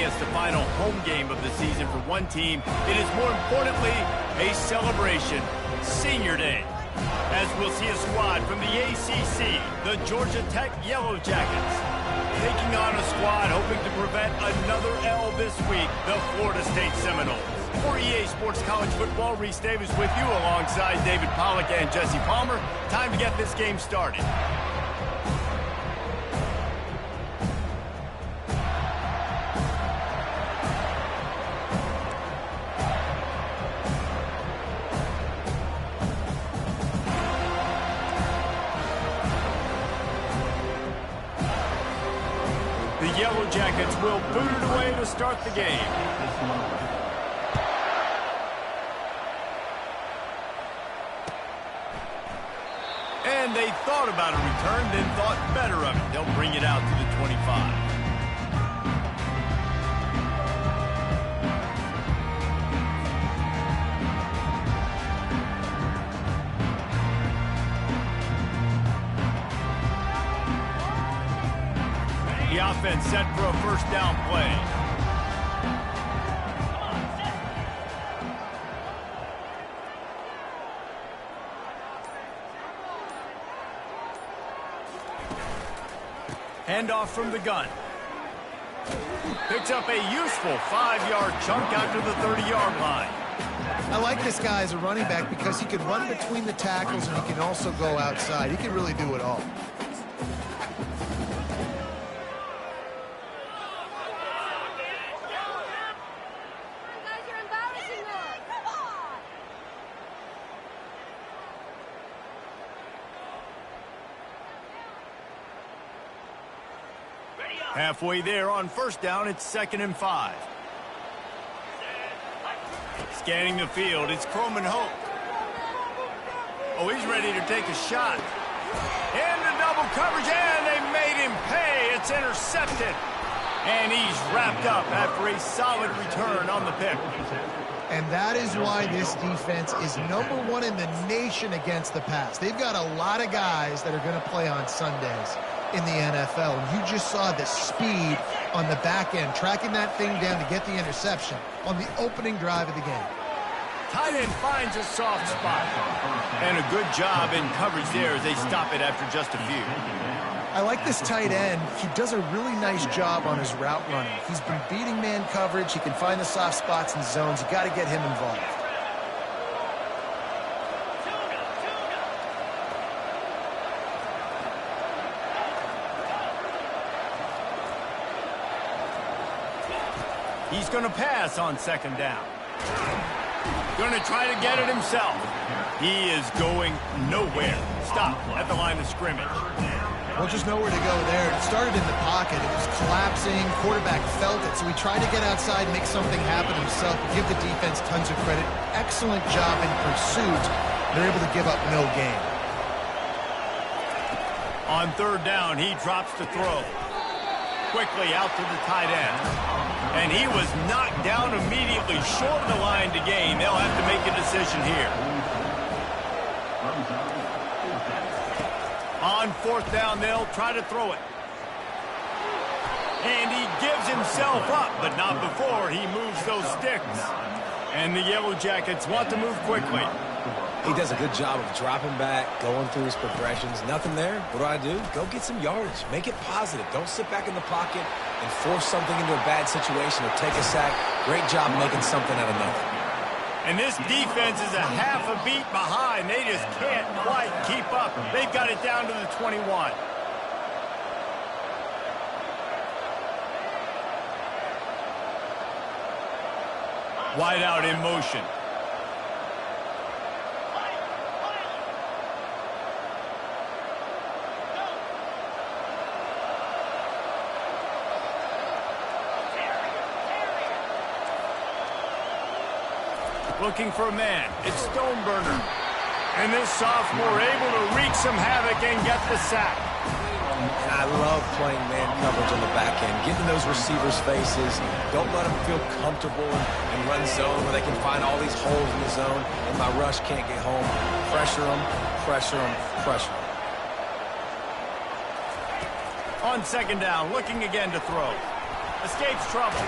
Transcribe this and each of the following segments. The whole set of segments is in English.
as the final home game of the season for one team, it is more importantly a celebration, Senior Day. As we'll see a squad from the ACC, the Georgia Tech Yellow Jackets, taking on a squad hoping to prevent another L this week, the Florida State Seminoles. For EA Sports College Football, Reese Davis with you alongside David Pollack and Jesse Palmer. Time to get this game started. The Yellow Jackets will boot it away to start the game. And they thought about a return, then thought better of it. They'll bring it out to the 25. The offense set for a first down play. Handoff from the gun. Picks up a useful 5-yard chunk out to the 30-yard line. I like this guy as a running back because he can run between the tackles and he can also go outside. He can really do it all. Halfway there on first down, it's 2nd and 5. Scanning the field, it's Croman Hope. Oh, he's ready to take a shot. Into double coverage, and they made him pay. It's intercepted. And he's wrapped up after a solid return on the pick. And that is why this defense is #1 in the nation against the pass. They've got a lot of guys that are going to play on Sundays in the NFL. And you just saw the speed on the back end, tracking that thing down to get the interception on the opening drive of the game. Tight end finds a soft spot. And a good job in coverage there as they stop it after just a few. I like this tight end. He does a really nice job on his route running. He's been beating man coverage. He can find the soft spots and zones. You got to get him involved. He's going to pass on 2nd down. Going to try to get it himself. He is going nowhere. Stop at the line of scrimmage. Well, just nowhere to go there. It started in the pocket. It was collapsing. Quarterback felt it, so he tried to get outside and make something happen himself. Give the defense tons of credit. Excellent job in pursuit. They're able to give up no gain. On 3rd down, he drops to throw. Quickly out to the tight end. And he was knocked down immediately short of the line to gain. They'll have to make a decision here. On 4th down, they'll try to throw it. And he gives himself up, but not before he moves those sticks. And the Yellow Jackets want to move quickly. He does a good job of dropping back, going through his progressions. Nothing there. What do? Go get some yardage. Make it positive. Don't sit back in the pocket and force something into a bad situation or take a sack. Great job making something out of nothing. And this defense is a half a beat behind. They just can't quite keep up. They've got it down to the 21. Wide out in motion. Looking for a man. It's Stoneburner. And this sophomore able to wreak some havoc and get the sack. And I love playing man coverage on the back end, getting those receivers' faces. Don't let them feel comfortable and run zone where they can find all these holes in the zone and my rush can't get home. Pressure them, pressure them, pressure them. On 2nd down, looking again to throw. escapes trouble.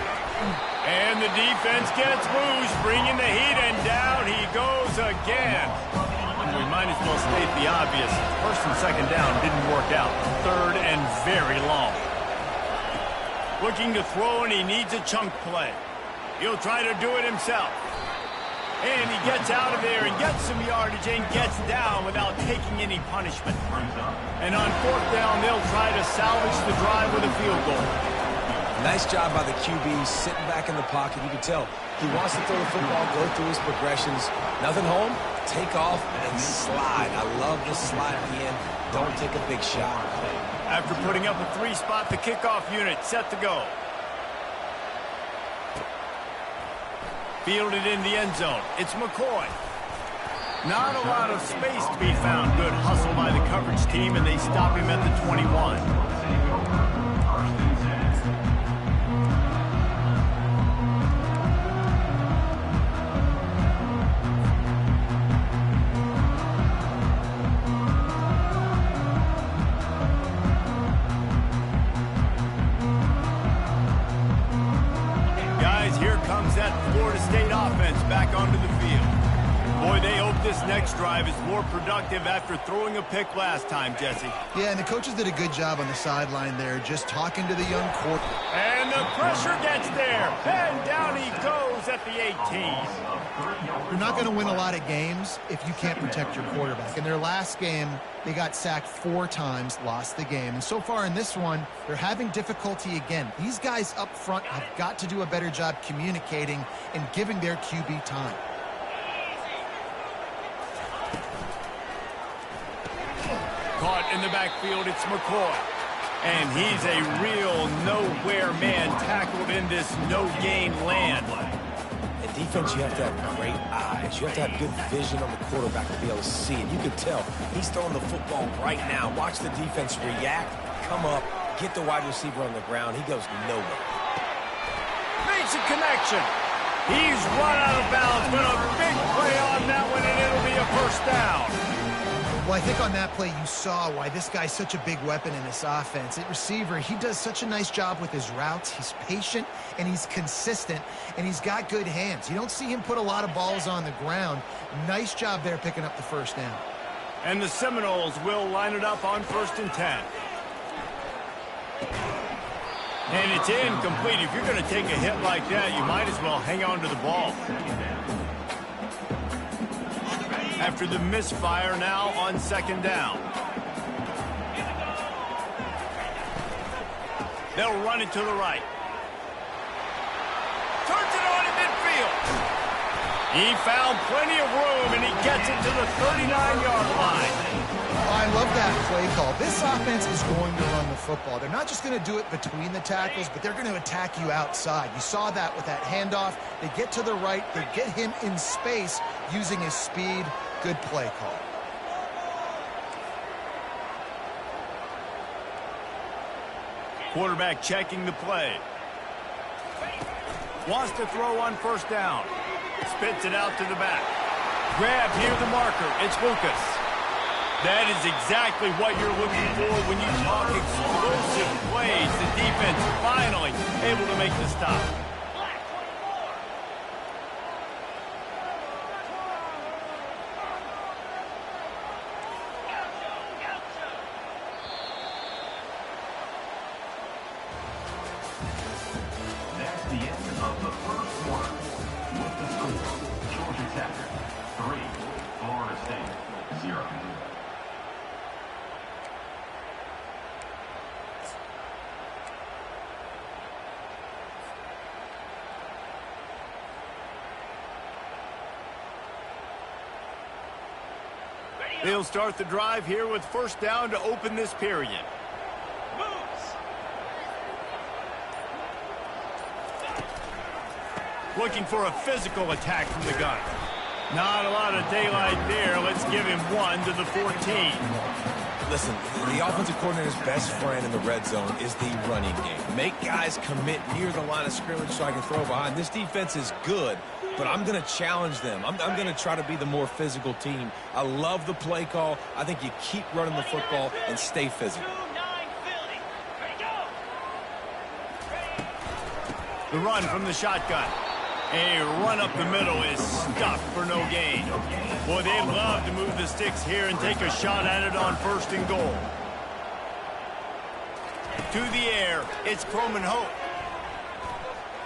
And the defense gets loose, bringing the heat, and down he goes again. We might as well state the obvious. First and second down didn't work out. Third and very long. Looking to throw, and he needs a chunk play. He'll try to do it himself. And he gets out of there and gets some yardage and gets down without taking any punishment. And on fourth down, they'll try to salvage the drive with a field goal. Nice job by the QB, sitting back in the pocket. You can tell he wants to throw the football, go through his progressions. Nothing home, take off, and slide. I love the slide at the end. Don't take a big shot. After putting up a three-spot, the kickoff unit set to go. Fielded in the end zone. It's McCoy. Not a lot of space to be found. Good hustle by the coverage team, and they stop him at the 21. Back onto the field. Boy, they hope this next drive is more productive after throwing a pick last time, Jesse. Yeah, and the coaches did a good job on the sideline there, just talking to the young quarterback. And the pressure gets there, and down he goes at the 18. You're not going to win a lot of games if you can't protect your quarterback. In their last game, they got sacked 4 times, lost the game. And so far in this one, they're having difficulty again. These guys up front have got to do a better job communicating and giving their QB time. Caught in the backfield, it's McCoy. And he's a real nowhere man tackled in this no-gain land. In defense, you have to have great eyes. You have to have good vision on the quarterback to be able to see it. You can tell he's throwing the football right now. Watch the defense react, come up, get the wide receiver on the ground. He goes nowhere. Makes a connection. He's run out of bounds, but a big play on that one, and it'll be a first down. Well, I think on that play you saw why this guy's such a big weapon in this offense. At receiver, he does such a nice job with his routes. He's patient, and he's consistent, and he's got good hands. You don't see him put a lot of balls on the ground. Nice job there picking up the first down. And the Seminoles will line it up on 1st and 10. And it's incomplete. If you're going to take a hit like that, you might as well hang on to the ball. After the misfire, now on 2nd down. They'll run it to the right. Turns it on in midfield. He found plenty of room, and he gets it to the 39-yard line. I love that play call. This offense is going to run the football. They're not just going to do it between the tackles, but they're going to attack you outside. You saw that with that handoff. They get to the right. They get him in space using his speed. Good play call. Quarterback checking the play. Wants to throw on 1st down. Spits it out to the back. Grabbed near the marker. It's Lucas. That is exactly what you're looking for when you talk explosive plays. The defense finally able to make the stop. That's the end of the first quarter. With the score, Georgia Tech 3, Florida State 0. They'll start the drive here with 1st down to open this period. Looking for a physical attack from the gun. Not a lot of daylight there. Let's give him 1 to the 14. Listen, the offensive coordinator's best friend in the red zone is the running game. Make guys commit near the line of scrimmage so I can throw behind. This defense is good, but I'm going to challenge them. I'm going to try to be the more physical team. I love the play call. I think you keep running the football and stay physical. The run from the shotgun. A run up the middle is stuffed for no gain. Boy, they love to move the sticks here and take a shot at it on 1st and goal. To the air, it's Croman Hope.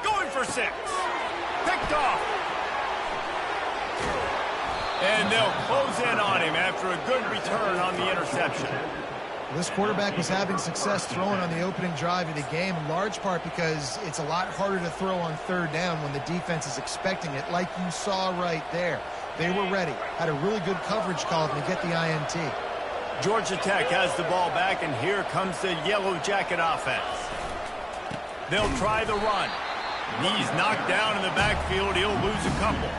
Going for 6. Picked off. And they'll close in on him after a good return on the interception. This quarterback was having success throwing on the opening drive of the game, in large part because it's a lot harder to throw on 3rd down when the defense is expecting it, like you saw right there. They were ready, had a really good coverage call to get the INT. Georgia Tech has the ball back, and here comes the Yellow Jacket offense. They'll try the run. He's knocked down in the backfield. He'll lose a couple.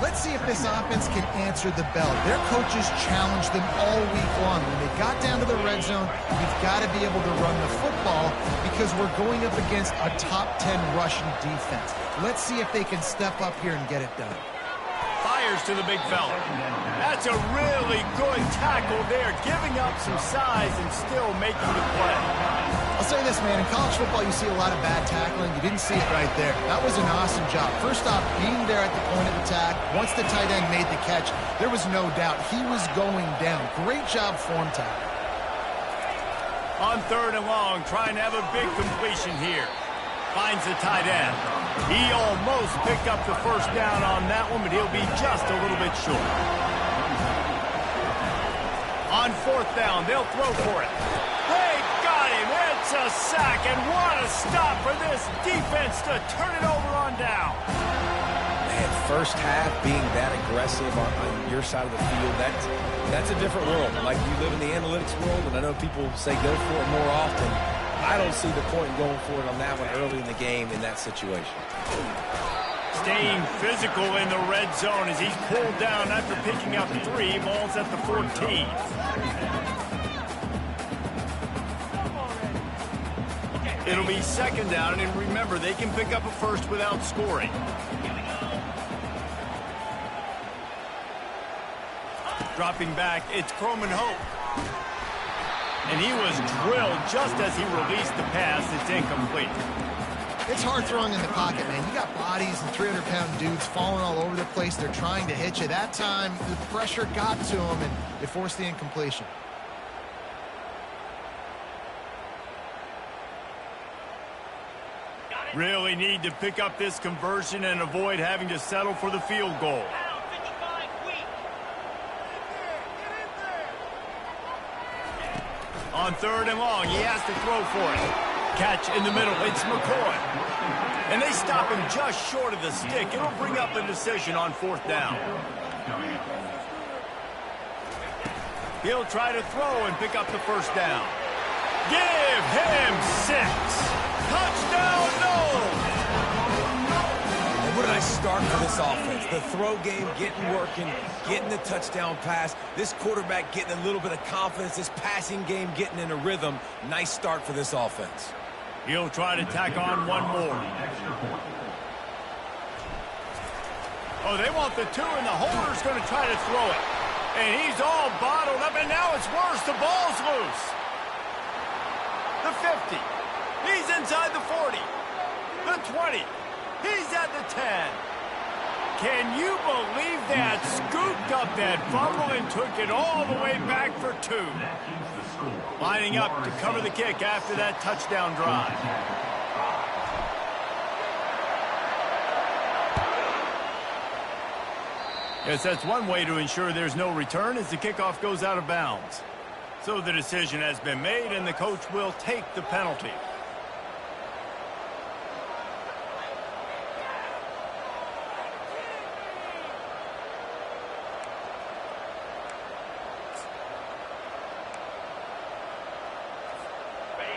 Let's see if this offense can answer the bell. Their coaches challenged them all week long. When they got down to the red zone, you've got to be able to run the football because we're going up against a top 10 rushing defense. Let's see if they can step up here and get it done. Fires to the big fella. That's a really good tackle there, giving up some size and still making the play. I'll say this, man, in college football you see a lot of bad tackling. You didn't see it right there. That was an awesome job. First off, being there at the point of attack. Once the tight end made the catch, there was no doubt he was going down. Great job form tackle. On 3rd and long, trying to have a big completion here. Finds the tight end. He almost picked up the 1st down on that one, but he'll be just a little bit short. On 4th down, they'll throw for it. They got him. It's a sack, and what a stop for this defense to turn it over on down. Man, first half being that aggressive on your side of the field, that's a different world. Like, you live in the analytics world, and I know people say go for it more often. I don't see the point in going for it on that one early in the game in that situation. Staying physical in the red zone as he's pulled down after picking up 3. Ball's at the 14. It'll be 2nd down, and remember, they can pick up a 1st without scoring. Dropping back, it's Croman Hope. And he was drilled just as he released the pass. It's incomplete. It's hard throwing in the pocket, man. You got bodies and 300-pound dudes falling all over the place. They're trying to hit you. That time, the pressure got to him, and it forced the incompletion. Really need to pick up this conversion and avoid having to settle for the field goal. On 3rd and long, he has to throw for it. Catch in the middle, it's McCoy. And they stop him just short of the stick. It'll bring up the decision on 4th down. He'll try to throw and pick up the 1st down. Give him 6. Touchdown, no! Where did I start for this offense? The throw game getting working, getting the touchdown pass. This quarterback getting a little bit of confidence. This passing game getting in a rhythm. Nice start for this offense. He'll try to tack on one more. Oh, they want the 2, and the holder's going to try to throw it. And he's all bottled up, and now it's worse. The ball's loose. The 50. He's inside the 40. The 20. He's at the 10. Can you believe that? Scooped up that fumble and took it all the way back for 2. Lining up to cover the kick after that touchdown drive. Yes, that's one way to ensure there's no return as the kickoff goes out of bounds. So the decision has been made, and the coach will take the penalty.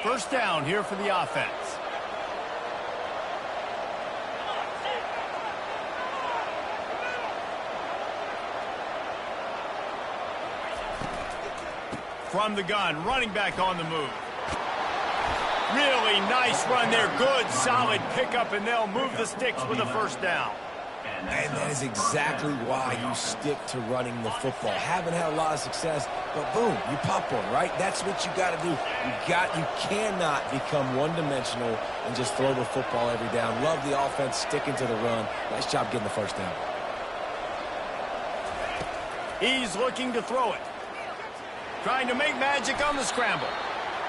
First down here for the offense. From the gun, running back on the move. Really nice run there. Good, solid pickup, and they'll move the sticks with a 1st down. And that is exactly why you stick to running the football. Haven't had a lot of success, but boom, you pop one, right? That's what you got to do. You cannot become one-dimensional and just throw the football every down. Love the offense sticking to the run. Nice job getting the first down. He's looking to throw it. Trying to make magic on the scramble.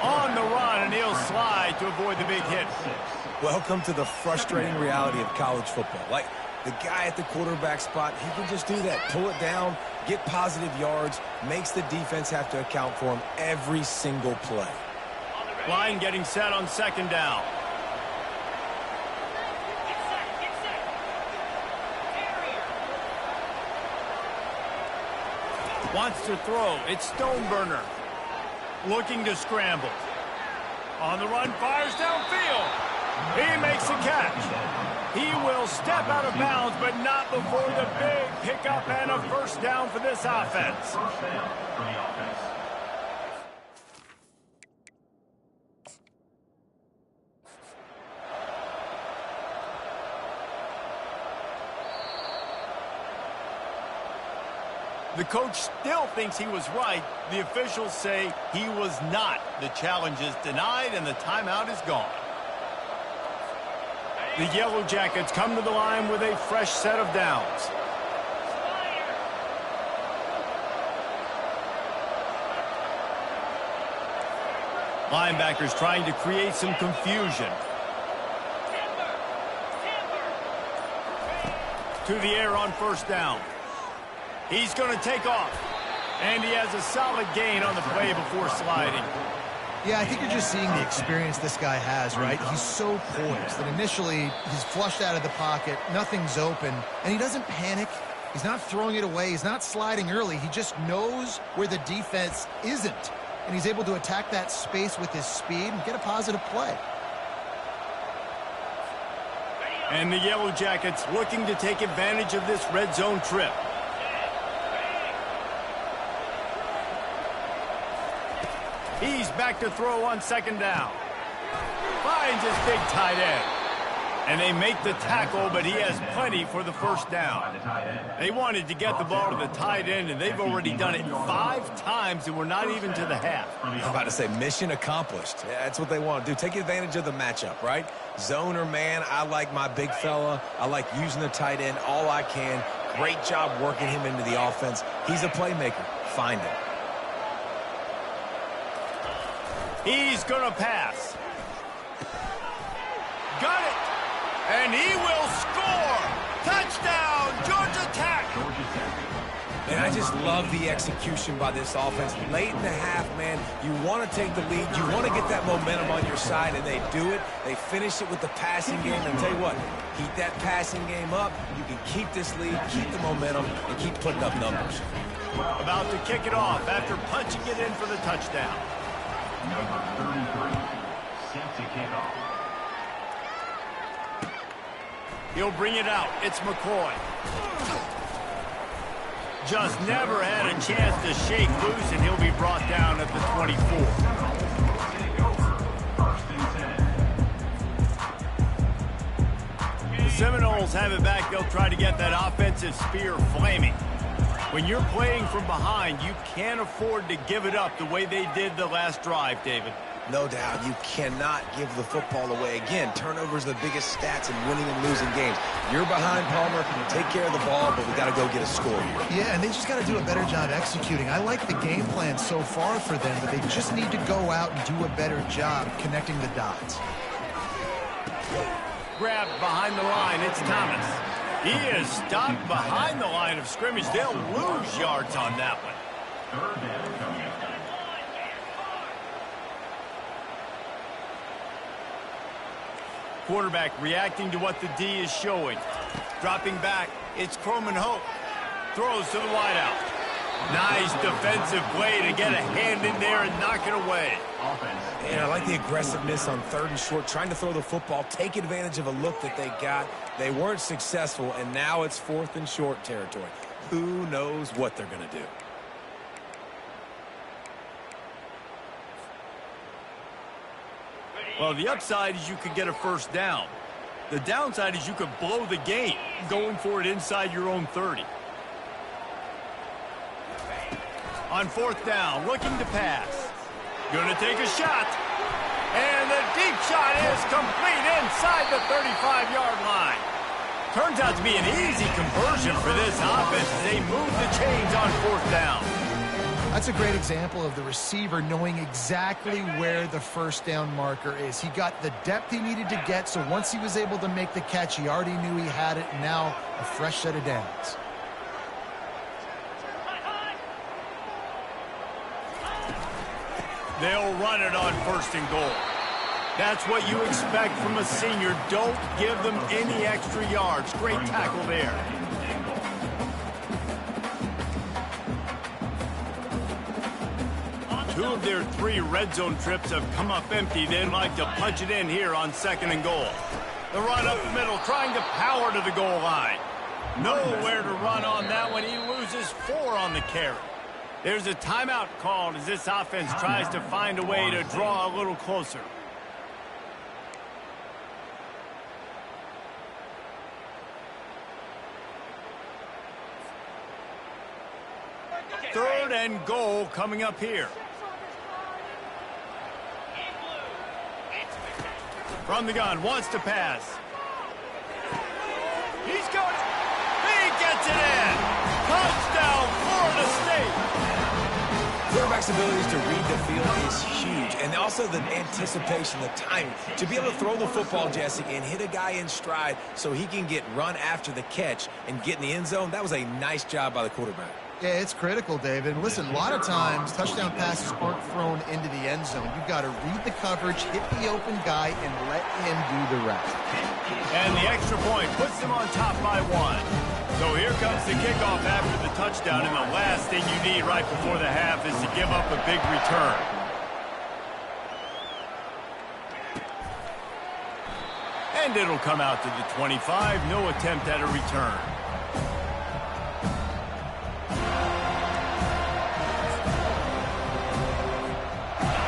On the run, and he'll slide to avoid the big hit. Welcome to the frustrating reality of college football. Like, the guy at the quarterback spot, he can just do that. Pull it down, get positive yards, makes the defense have to account for him every single play. Line getting set on second down. Wants to throw. It's Stoneburner. Looking to scramble. On the run, fires downfield. He makes the catch. He will step out of bounds, but not before the big pickup and a first down for this offense. First down for the offense. The coach still thinks he was right. The officials say he was not. The challenge is denied, and the timeout is gone. The Yellow Jackets come to the line with a fresh set of downs. Linebackers trying to create some confusion. To the air on first down. He's going to take off. And he has a solid gain on the play before sliding. Yeah, I think you're just seeing the experience this guy has, right? He's so poised that initially he's flushed out of the pocket, nothing's open, and he doesn't panic. He's not throwing it away. He's not sliding early. He just knows where the defense isn't, and he's able to attack that space with his speed and get a positive play. And the Yellow Jackets looking to take advantage of this red zone trip. He's back to throw on second down. Finds his big tight end. And they make the tackle, but he has plenty for the first down. They wanted to get the ball to the tight end, and they've already done it 5 times, and we're not even to the half. I'm about to say mission accomplished. Yeah, that's what they want to do. Take advantage of the matchup, right? Zone or man, I like my big fella. I like using the tight end all I can. Great job working him into the offense. He's a playmaker. Find him. He's going to pass. Got it. And he will score. Touchdown, Georgia Tech. And I just love the execution by this offense. Late in the half, man, you want to take the lead. You want to get that momentum on your side, and they do it. They finish it with the passing game. And I'll tell you what, keep that passing game up. You can keep this lead, keep the momentum, and keep putting up numbers. About to kick it off after punching it in for the touchdown. Number 33, set to kick off. He'll bring it out. It's McCoy. Just never had a chance to shake loose, and he'll be brought down at the 24. The Seminoles have it back. They'll try to get that offensive spear flaming. When you're playing from behind, you can't afford to give it up the way they did the last drive, David. No doubt, you cannot give the football away. Again, turnovers are the biggest stats in winning and losing games. You're behind, Palmer. Take care of the ball, but we got to go get a score here. Yeah, and they just got to do a better job executing. I like the game plan so far for them, but they just need to go out and do a better job connecting the dots. Grabbed behind the line, it's Thomas. He is stopped behind the line of scrimmage. They'll lose yards on that one. Third down coming up. Quarterback reacting to what the D is showing. Dropping back, it's Croman Hope. Throws to the wideout. Nice defensive play to get a hand in there and knock it away. And I like the aggressiveness on 3rd and short, trying to throw the football, take advantage of a look that they got. They weren't successful, and now it's 4th and short territory. Who knows what they're going to do? Well, the upside is you could get a first down. The downside is you could blow the game going for it inside your own 30. On 4th down, looking to pass. Gonna take a shot. And the deep shot is complete inside the 35-yard line. Turns out to be an easy conversion for this offense as they move the chains on 4th down. That's a great example of the receiver knowing exactly where the first down marker is. He got the depth he needed to get, so once he was able to make the catch, he already knew he had it, and now a fresh set of downs. They'll run it on 1st and goal. That's what you expect from a senior. Don't give them any extra yards. Great tackle there. Two of their 3 red zone trips have come up empty. They'd like to punch it in here on 2nd and goal. The run up the middle, trying to power to the goal line. Nowhere to run on that one. He loses 4 on the carry. There's a timeout called as this offense tries to find a way to draw a little closer. Third and goal coming up here. From the gun, wants to pass. He's got it. He gets it in. Touchdown, Florida State. Quarterback's abilities to read the field is huge, and also the anticipation, the timing. To be able to throw the football, Jesse, and hit a guy in stride so he can get run after the catch and get in the end zone, that was a nice job by the quarterback. Yeah, it's critical, David. And listen, a lot of times touchdown passes aren't thrown into the end zone. You've got to read the coverage, hit the open guy, and let him do the rest. And the extra point puts them on top by 1. So here comes the kickoff after the touchdown, and the last thing you need right before the half is to give up a big return. And it'll come out to the 25. No attempt at a return.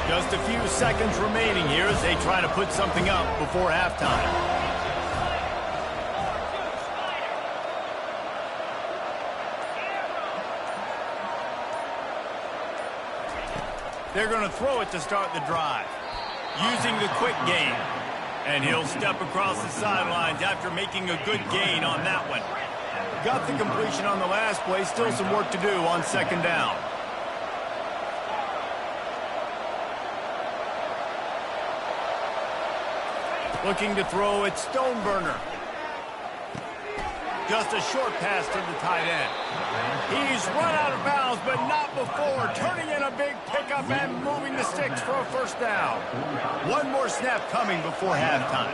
Just a few seconds remaining here as they try to put something up before halftime. They're going to throw it to start the drive, using the quick game. And he'll step across the sidelines after making a good gain on that one. Got the completion on the last play, still some work to do on 2nd down. Looking to throw it, Stoneburner. Just a short pass to the tight end. He's run out of bounds, but not before. Turning in a big pickup and moving the sticks for a 1st down. One more snap coming before halftime.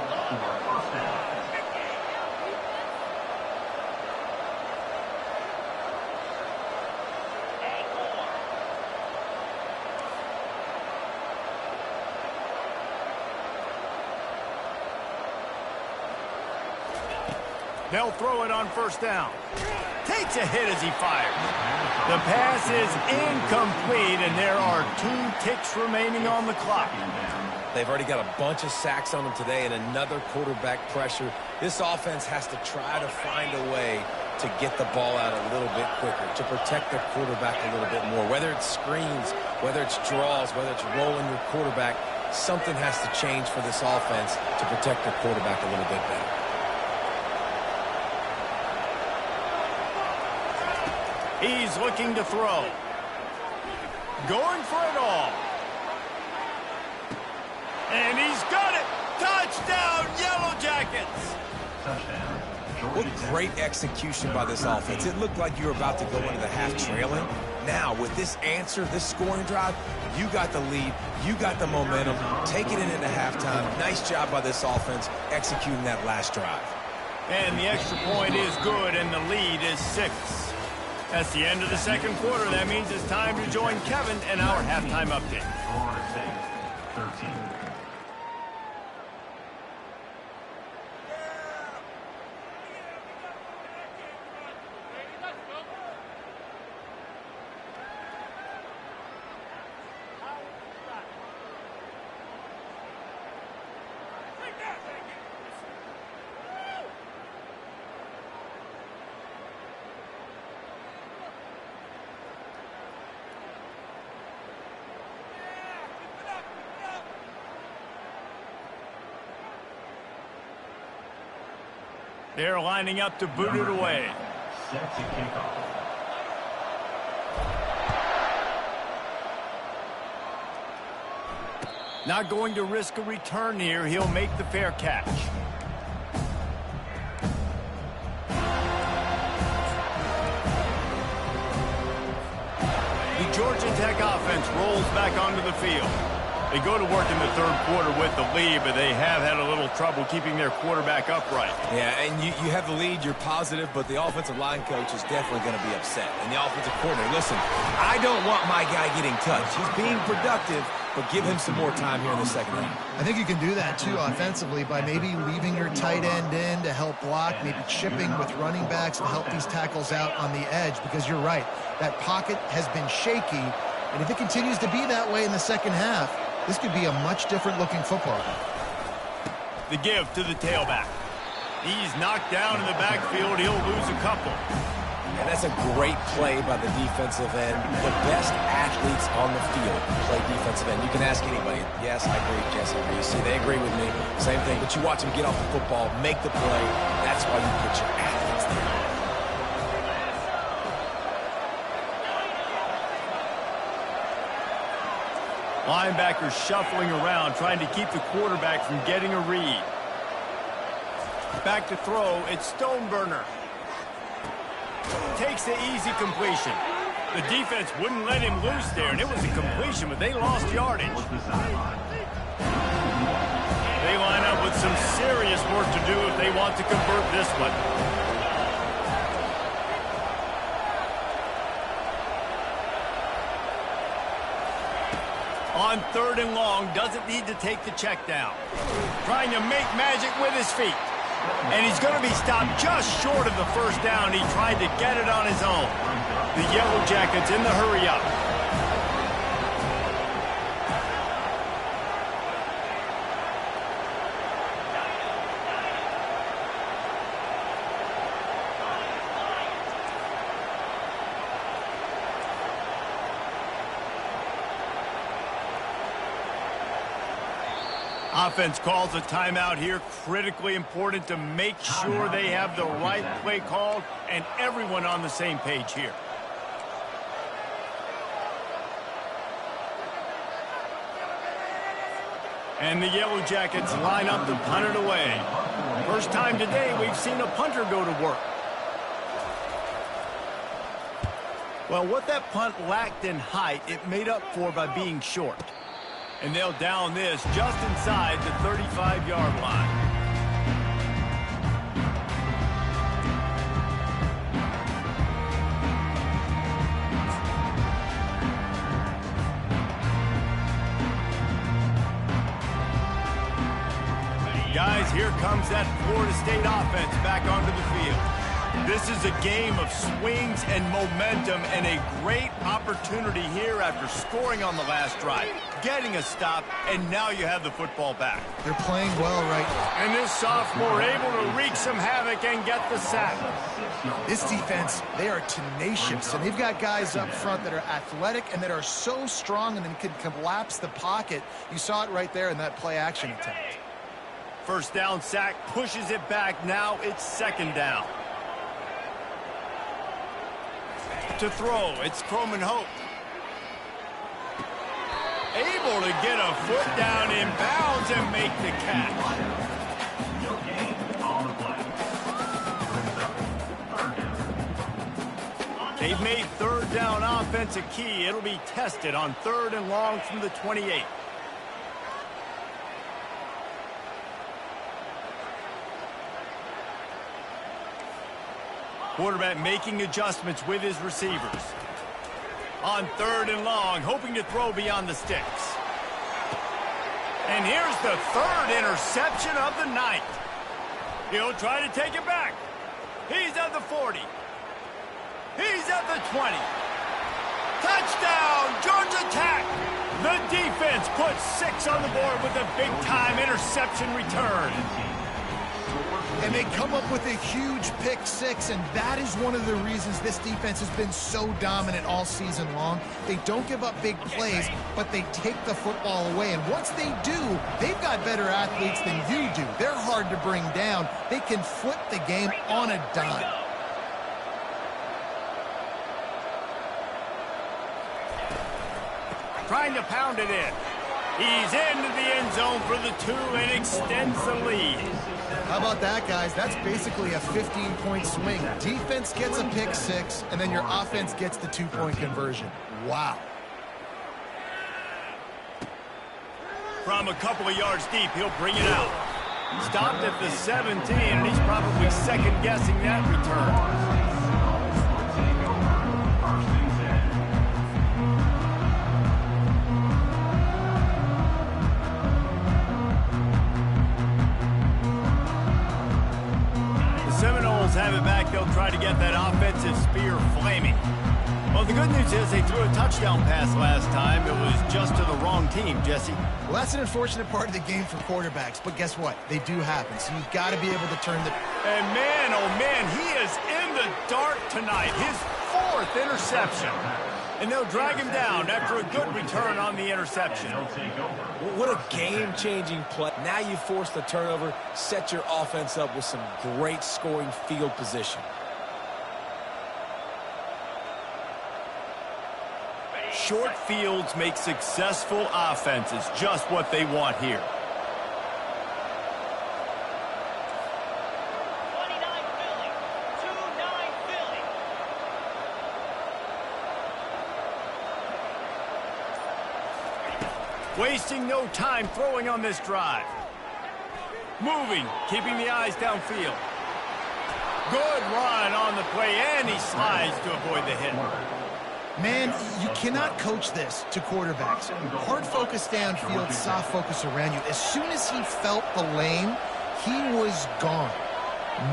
They'll throw it on 1st down. Takes a hit as he fires. The pass is incomplete, and there are 2 ticks remaining on the clock. They've already got a bunch of sacks on them today and another quarterback pressure. This offense has to try to find a way to get the ball out a little bit quicker, to protect their quarterback a little bit more. Whether it's screens, whether it's draws, whether it's rolling your quarterback, something has to change for this offense to protect their quarterback a little bit better. He's looking to throw. Going for it all. And he's got it. Touchdown, Yellow Jackets. What great execution by this offense. It looked like you were about to go into the half trailing. Now, with this answer, this scoring drive, you got the lead, you got the momentum. Take it into halftime. Nice job by this offense executing that last drive. And the extra point is good, and the lead is 6. That's the end of the 2nd quarter. That means it's time to join Kevin in our halftime update. Florida State, 13. They're lining up to boot it away. Set to kick off. Not going to risk a return here. He'll make the fair catch. The Georgia Tech offense rolls back onto the field. They go to work in the third quarter with the lead, but they have had a little trouble keeping their quarterback upright. Yeah, and you have the lead, you're positive, but the offensive line coach is definitely going to be upset. And the offensive coordinator, listen, I don't want my guy getting touched. He's being productive, but give him some more time here in the second half. I think you can do that, too, offensively, by maybe leaving your tight end in to help block, maybe chipping with running backs to help these tackles out on the edge, because you're right. That pocket has been shaky, and if it continues to be that way in the second half, this could be a much different-looking football game. The give to the tailback. He's knocked down in the backfield. He'll lose a couple. And that's a great play by the defensive end. The best athletes on the field play defensive end. You can ask anybody. Yes, I agree, Jesse. You see, they agree with me. Same thing. But you watch them get off the football, make the play. That's why you put your athletes there. Linebackers shuffling around, trying to keep the quarterback from getting a read. Back to throw, it's Stoneburner. Takes the easy completion. The defense wouldn't let him loose there, and it was a completion, but they lost yardage. They line up with some serious work to do if they want to convert this one. On third and long, doesn't need to take the check down. Trying to make magic with his feet. And he's going to be stopped just short of the first down. He tried to get it on his own. The Yellow Jackets in the hurry-up. Offense calls a timeout here. Critically important to make sure they have the right play called and everyone on the same page here. And the Yellow Jackets line up to punt it away. First time today we've seen a punter go to work. Well, what that punt lacked in height, it made up for by being short. And they'll down this just inside the 35-yard line. Guys, here comes that Florida State offense back onto the field. This is a game of swings and momentum and a great opportunity here after scoring on the last drive, getting a stop, and now you have the football back. They're playing well right now. And this sophomore able to wreak some havoc and get the sack. This defense, they are tenacious, and they've got guys up front that are athletic and that are so strong and then can collapse the pocket. You saw it right there in that play-action attempt. First down sack, pushes it back. Now it's second down. To throw, it's Croman Hope. Able to get a foot down in bounds and make the catch. No gain on the play. They've made third down offense a key. It'll be tested on third and long from the 28. Quarterback making adjustments with his receivers. On third and long, hoping to throw beyond the sticks. And here's the third interception of the night. He'll try to take it back. He's at the 40. He's at the 20. Touchdown, Georgia Tech. The defense puts 6 on the board with a big-time interception return. And they come up with a huge pick six, and that is one of the reasons this defense has been so dominant all season long. They don't give up big plays, but they take the football away. And once they do, they've got better athletes than you do. They're hard to bring down. They can flip the game on a dime. Trying to pound it in. He's into the end zone for the 2 and extends the lead. How about that, guys? That's basically a 15-point swing. Defense gets a pick six, and then your offense gets the 2-point conversion. Wow. From a couple of yards deep, he'll bring it out. Stopped at the 17, and he's probably second-guessing that return. Have it back, they'll try to get that offensive spear flaming. Well, the good news is they threw a touchdown pass last time. It was just to the wrong team, Jesse. Well, that's an unfortunate part of the game for quarterbacks, but guess what? They do happen, so you've got to be able to turn the... And man, oh man, he is in the dark tonight. His 4th interception. And they'll drag him down after a good return on the interception. What a game-changing play. Now you force the turnover, set your offense up with some great scoring field position. Short fields make successful offenses just what they want here. Wasting no time throwing on this drive. Moving, keeping the eyes downfield. Good run on the play, and he slides to avoid the hit. Man, you cannot coach this to quarterbacks. Hard focus downfield, soft focus around you. As soon as he felt the lane, he was gone.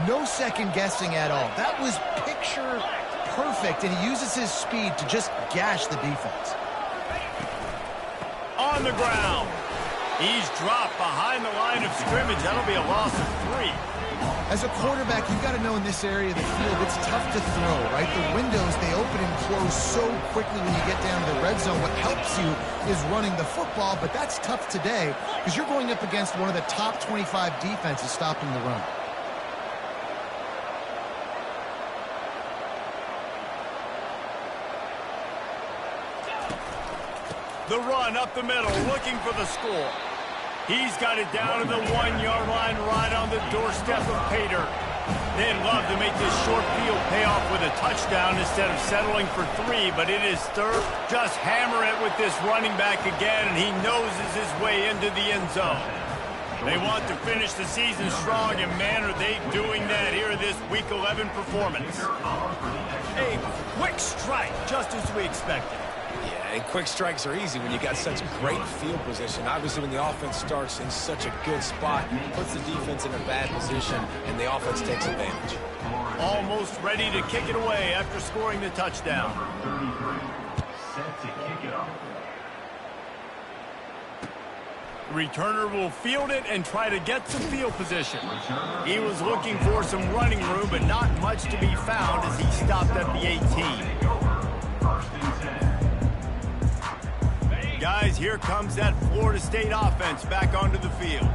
No second guessing at all. That was picture perfect, and he uses his speed to just gash the defense. On the ground. He's dropped behind the line of scrimmage. That'll be a loss of 3. As a quarterback, you've got to know in this area of the field, it's tough to throw, right? The windows, they open and close so quickly when you get down to the red zone. What helps you is running the football, but that's tough today because you're going up against one of the top 25 defenses stopping the run. The run up the middle, looking for the score. He's got it down to the 1-yard line, right on the doorstep of pay dirt. They'd love to make this short field pay off with a touchdown instead of settling for 3, but it is third. Just hammer it with this running back again, and he noses his way into the end zone. They want to finish the season strong, and man, are they doing that here in this Week 11 performance. A quick strike, just as we expected. Yeah, and quick strikes are easy when you got such great field position. Obviously, when the offense starts in such a good spot, puts the defense in a bad position, and the offense takes advantage. Almost ready to kick it away after scoring the touchdown. Set to kick it off. Returner will field it and try to get some field position. He was looking for some running room, but not much to be found as he stopped at the 18. Guys, here comes that Florida State offense back onto the field.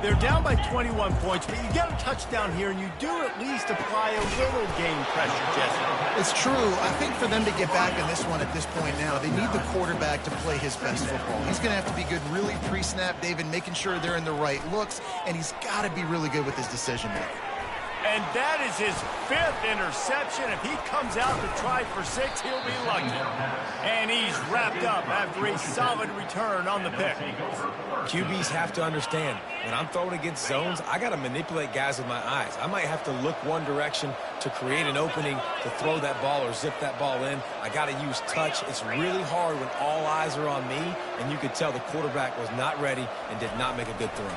They're down by 21 points, but you get a touchdown here, and you do at least apply a little game pressure, Jesse. It's true. I think for them to get back in this one at this point now, they need the quarterback to play his best football. He's going to have to be good really pre-snap, David, making sure they're in the right looks, and he's got to be really good with his decision-making. And that is his 5th interception. If he comes out to try for 6, he'll be lucky. And he's wrapped up after a solid return on the pick. QBs have to understand, when I'm throwing against zones, I got to manipulate guys with my eyes. I might have to look one direction to create an opening to throw that ball or zip that ball in. I got to use touch. It's really hard when all eyes are on me, and you could tell the quarterback was not ready and did not make a good throw.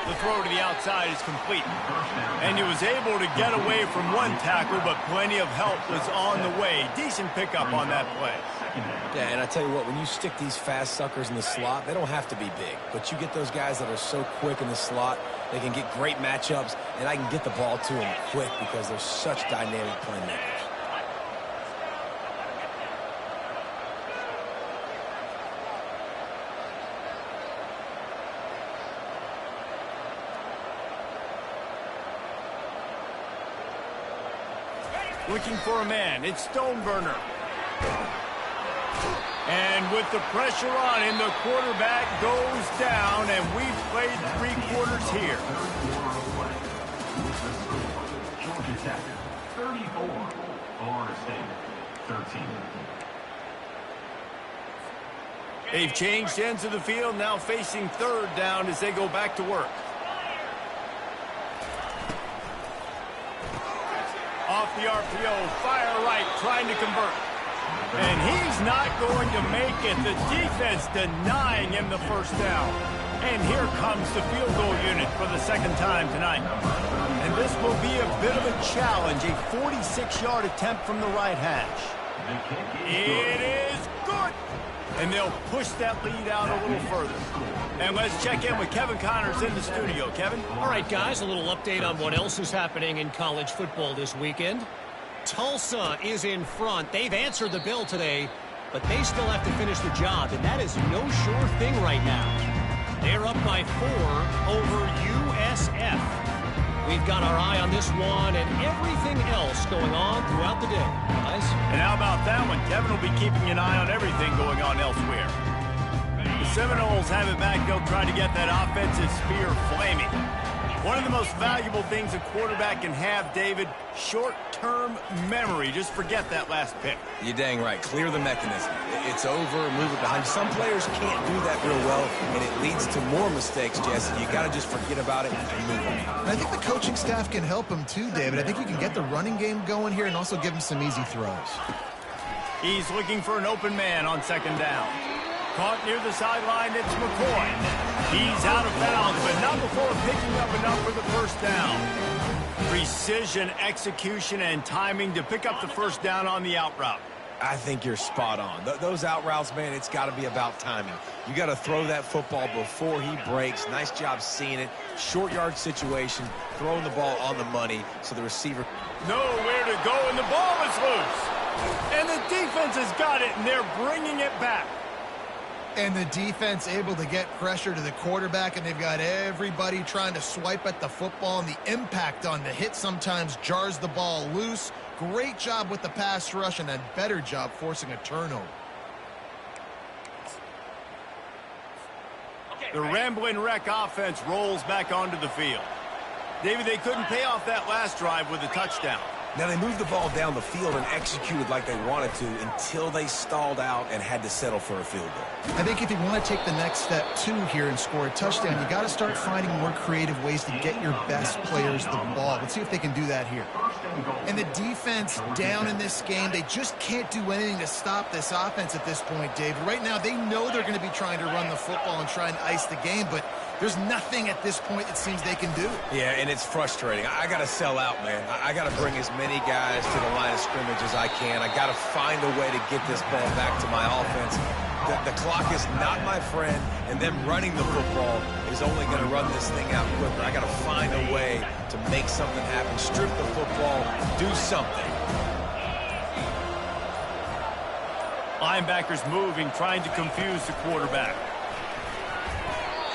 The throw to the outside is complete. And he was able to get away from one tackle, but plenty of help was on the way. Decent pickup on that play. Yeah, and I tell you what, when you stick these fast suckers in the slot, they don't have to be big. But you get those guys that are so quick in the slot, they can get great matchups, and I can get the ball to them quick because they're such dynamic playmakers. Looking for a man. It's Stoneburner. And with the pressure on him, the quarterback goes down, and we've played 3 quarters here. Georgia Tech, 34. Florida State, 13. They've changed ends of the field, now facing 3rd down as they go back to work. Off the RPO, fire right, trying to convert. And he's not going to make it. The defense denying him the first down. And here comes the field goal unit for the 2nd time tonight. And this will be a bit of a challenge, a 46-yard attempt from the right hash. It is good. And they'll push that lead out a little further. And let's check in with Kevin Connors in the studio. Kevin? All right, guys, a little update on what else is happening in college football this weekend. Tulsa is in front. They've answered the bell today, but they still have to finish the job, and that is no sure thing right now. They're up by 4 over USF. We've got our eye on this one and everything else going on throughout the day, guys. And how about that one? Kevin will be keeping an eye on everything going on elsewhere. The Seminoles have it back. They'll try to get that offensive spear flaming. One of the most valuable things a quarterback can have, David, short-term memory. Just forget that last pick. You're dang right. Clear the mechanism. It's over, move it behind. Some players can't do that real well, and it leads to more mistakes, Jesse. You got to just forget about it and move on. And I think the coaching staff can help him too, David. I think you can get the running game going here and also give him some easy throws. He's looking for an open man on 2nd down. Caught near the sideline, it's McCoy. He's out of bounds, but not before picking up enough for the first down. Precision, execution, and timing to pick up the first down on the out route. I think you're spot on. Those out routes, man, it's got to be about timing. You got to throw that football before he breaks. Nice job seeing it. Short yard situation, throwing the ball on the money so the receiver... Nowhere to go, and the ball is loose. And the defense has got it, and they're bringing it back. And the defense able to get pressure to the quarterback, and they've got everybody trying to swipe at the football, and the impact on the hit sometimes jars the ball loose. Great job with the pass rush, and a better job forcing a turnover. The Ramblin' Wreck offense rolls back onto the field. David, they couldn't pay off that last drive with a touchdown. Now, they moved the ball down the field and executed like they wanted to until they stalled out and had to settle for a field goal. I think if you want to take the next step, too, here and score a touchdown, you got to start finding more creative ways to get your best players the ball. Let's see if they can do that here. And the defense down in this game, they just can't do anything to stop this offense at this point, David. Right now, they know they're going to be trying to run the football and try and ice the game, but there's nothing at this point it seems they can do. Yeah, and it's frustrating. I got to sell out, man. I got to bring as many guys to the line of scrimmage as I can. I got to find a way to get this ball back to my offense. The clock is not my friend, and them running the football is only going to run this thing out quicker. I got to find a way to make something happen, strip the football, do something. Linebackers moving, trying to confuse the quarterback.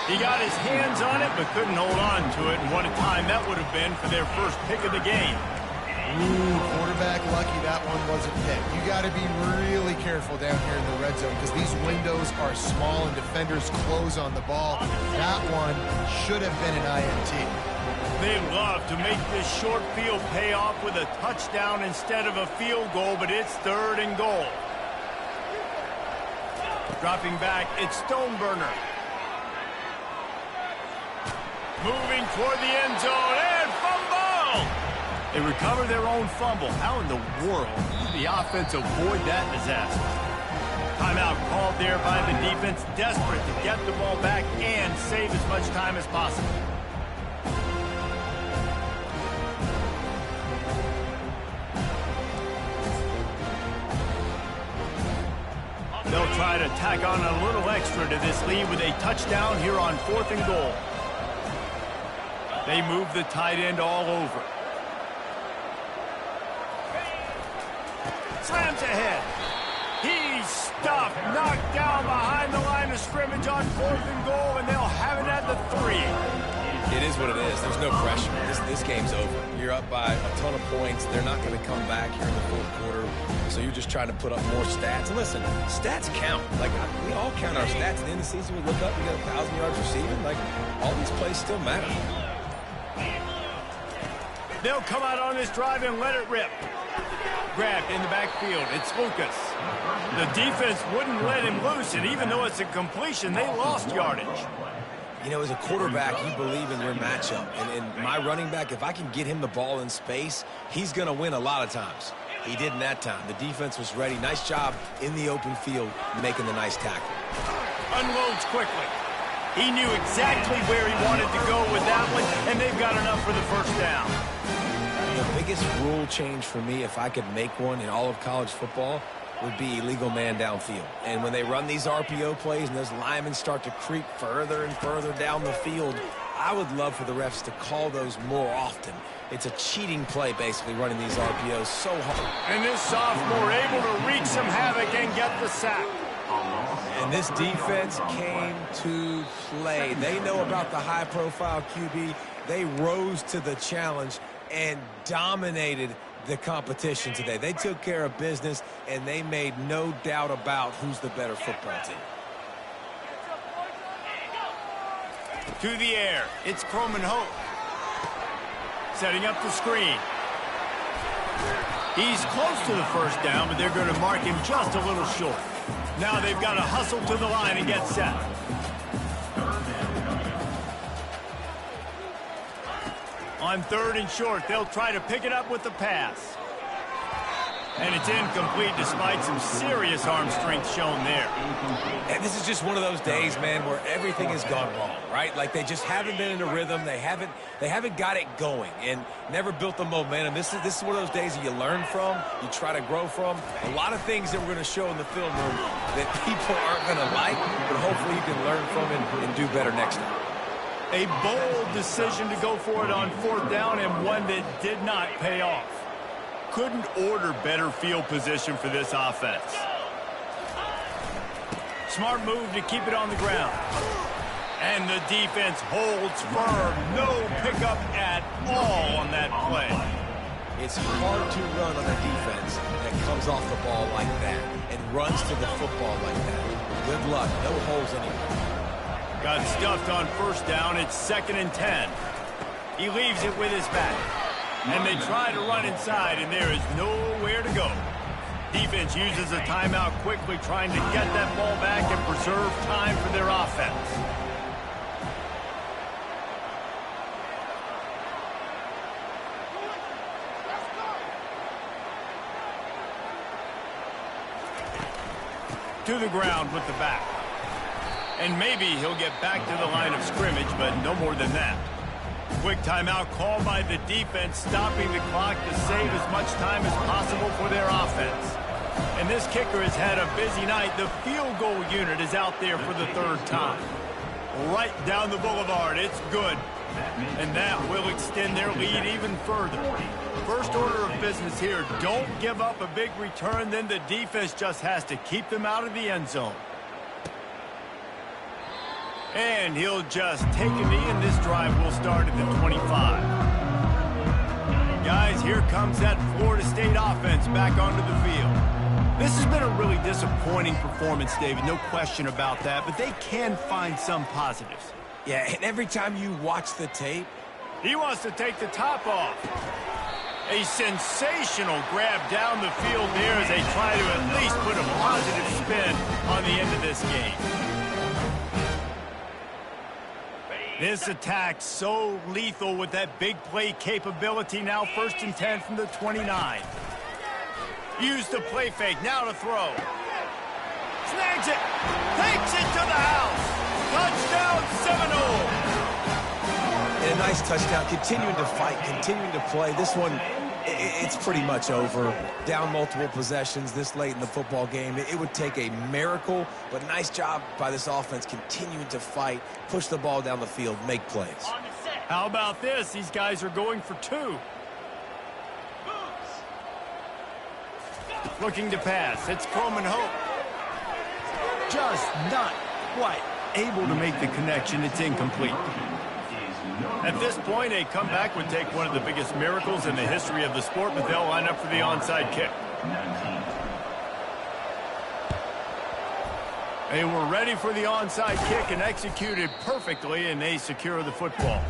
He got his hands on it, but couldn't hold on to it, and what a time that would have been for their first pick of the game. Ooh, quarterback lucky that one wasn't picked. You got to be really careful down here in the red zone because these windows are small and defenders close on the ball. That one should have been an INT. They love to make this short field pay off with a touchdown instead of a field goal, but it's 3rd and goal. Dropping back, it's Stoneburner. Moving toward the end zone, and fumble! They recover their own fumble. How in the world did the offense avoid that disaster? Timeout called there by the defense, desperate to get the ball back and save as much time as possible. They'll try to tack on a little extra to this lead with a touchdown here on 4th and goal. They move the tight end all over. Slams ahead. He's stopped, knocked down behind the line of scrimmage on 4th and goal, and they'll have it at the 3. It is what it is. There's no pressure. This game's over. You're up by a ton of points. They're not going to come back here in the 4th quarter. So you're just trying to put up more stats. And listen, stats count. Like, we all count our stats. At the end of the season, we look up, we got 1,000 yards receiving. Like, all these plays still matter. They'll come out on this drive and let it rip. Grabbed in the backfield. It's Lucas. The defense wouldn't let him loose, and even though it's a completion, they lost yardage. You know, as a quarterback, you believe in your matchup. And my running back, if I can get him the ball in space, he's going to win a lot of times. He did in that time. The defense was ready. Nice job in the open field making the nice tackle. Unloads quickly. He knew exactly where he wanted to go with that one, and they've got enough for the first down. The biggest rule change for me, if I could make one in all of college football, would be illegal man downfield. And when they run these RPO plays and those linemen start to creep further and further down the field, I would love for the refs to call those more often. It's a cheating play, basically, running these RPOs so hard. And this sophomore able to wreak some havoc and get the sack. And this defense came to play. They know about the high-profile QB. They rose to the challenge and dominated the competition today. They took care of business, and they made no doubt about who's the better football team. To the air, it's Croman Hope. Setting up the screen. He's close to the first down, but they're going to mark him just a little short. Now they've got to hustle to the line and get set. On 3rd and short, they'll try to pick it up with the pass. And it's incomplete despite some serious arm strength shown there. And this is just one of those days, man, where everything has gone wrong, right? Like they just haven't been in a rhythm. They haven't got it going and never built the momentum. This is one of those days that you learn from, you try to grow from. A lot of things that we're going to show in the film room that people aren't going to like, but hopefully you can learn from it and do better next time. A bold decision to go for it on 4th down and one that did not pay off. Couldn't order better field position for this offense. Smart move to keep it on the ground. And the defense holds firm. No pickup at all on that play. It's hard to run on a defense that comes off the ball like that and runs to the football like that. Good luck. No holes anywhere. Got stuffed on 1st down. It's 2nd and 10. He leaves it with his back. And they try to run inside, and there is nowhere to go. Defense uses a timeout quickly, trying to get that ball back and preserve time for their offense. To the ground with the back. And maybe he'll get back to the line of scrimmage, but no more than that. Quick timeout called by the defense, stopping the clock to save as much time as possible for their offense. And this kicker has had a busy night. The field goal unit is out there for the 3rd time. Right down the boulevard. It's good. And that will extend their lead even further. First order of business here, don't give up a big return, then the defense just has to keep them out of the end zone. And he'll just take a knee, and this drive will start at the 25. Guys, here comes that Florida State offense back onto the field. This has been a really disappointing performance, David, no question about that, but they can find some positives. Yeah, and every time you watch the tape, he wants to take the top off. A sensational grab down the field there as they try to at least put a positive spin on the end of this game. This attack so lethal with that big play capability. Now 1st and 10 from the 29. Use the play fake. Now to throw. Snags it. Takes it to the house. Touchdown Seminole. And a nice touchdown. Continuing to fight. Continuing to play. This one It's pretty much over. Down multiple possessions this late in the football game. It would take a miracle, but nice job by this offense continuing to fight, push the ball down the field, make plays. How about this? These guys are going for 2. Looking to pass. It's Coleman Hope. Just not quite able to make the connection. It's incomplete. At this point, a comeback would take one of the biggest miracles in the history of the sport, but they'll line up for the onside kick. They were ready for the onside kick and executed perfectly, and they secure the football.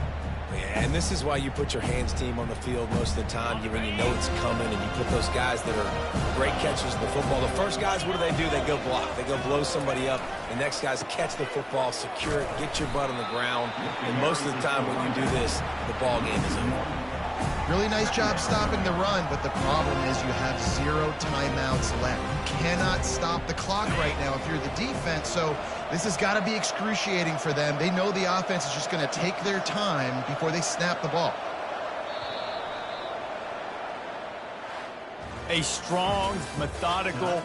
And this is why you put your hands team on the field most of the time when you know it's coming, and you put those guys that are great catchers of the football. The first guys, what do? They go block. They go blow somebody up. The next guys catch the football, secure it, get your butt on the ground. And most of the time when you do this, the ball game is over. Really nice job stopping the run, but the problem is you have 0 timeouts left. You cannot stop the clock right now if you're the defense, so this has got to be excruciating for them. They know the offense is just going to take their time before they snap the ball. A strong, methodical,